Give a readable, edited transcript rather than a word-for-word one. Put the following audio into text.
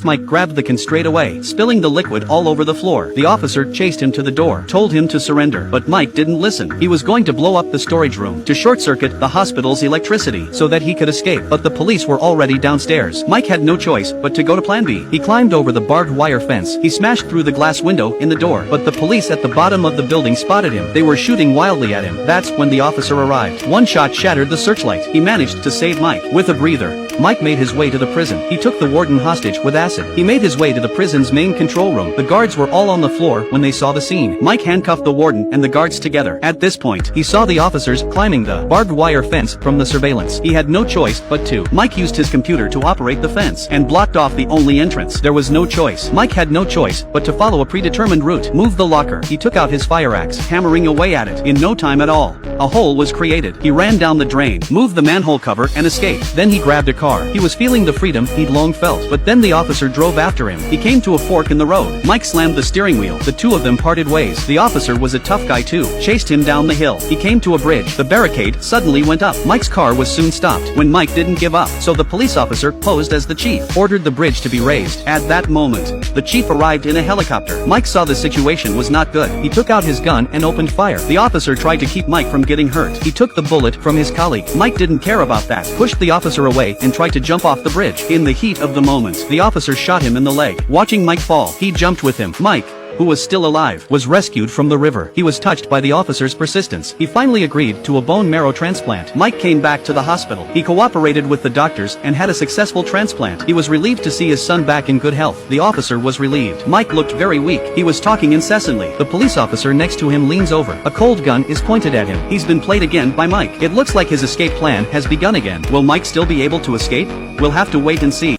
Mike grabbed the can straight away, spilling the liquid all over the floor. The officer chased him to the door, told him to surrender, but Mike didn't listen. He was going to blow up the storage room to short-circuit the hospital's electricity so that he could escape, but the police were already downstairs. Mike had no choice but to go to plan B. He climbed over the barbed wire fence. He smashed through the glass window in the door, but the police at the bottom of the building spotted him. They were shooting wildly at him. That's when the officer arrived. One shot shattered the searchlight. He managed to save Mike. With a breather, Mike made his way to the prison. He took the warden hostage with acid. He made his way to the prison's main control room. The guards were all on the floor when they saw the scene. Mike handcuffed the warden and the guards together. At this point, he saw the officers climbing the barbed wire fence from the surveillance. He had no choice but to. Mike used his computer to operate the fence and blocked off the only entrance. There was no choice. Mike had no choice but to follow a predetermined route. Move the locker. He took out his fire axe, hammering away at it. In no time at all, a hole was created. He ran down the drain, moved the manhole cover and escaped. Then he grabbed a car. He was feeling the freedom he'd long felt, but then the officer drove after him. He came to a fork in the road. Mike slammed the steering wheel. The two of them parted ways. The officer was a tough guy too. Chased him down the hill. He came to a bridge. The barricade suddenly went up. Mike's car was soon stopped when Mike didn't give up. So the police officer posed as the chief, ordered the bridge to be raised. At that moment, the chief arrived in a helicopter. Mike saw the situation was not good. He took out his gun and opened fire. The officer tried to keep Mike from getting hurt. He took the bullet from his colleague. Mike didn't care about that. Pushed the officer away and tried to jump off the bridge. In the heat of the moment, the officer shot him in the leg. Watching Mike fall, he jumped with him. Mike, who was still alive, was rescued from the river. He was touched by the officer's persistence. He finally agreed to a bone marrow transplant. Mike came back to the hospital. He cooperated with the doctors and had a successful transplant. He was relieved to see his son back in good health. The officer was relieved. Mike looked very weak. He was talking incessantly. The police officer next to him leans over. A cold gun is pointed at him. He's been played again by Mike. It looks like his escape plan has begun again. Will Mike still be able to escape? We'll have to wait and see.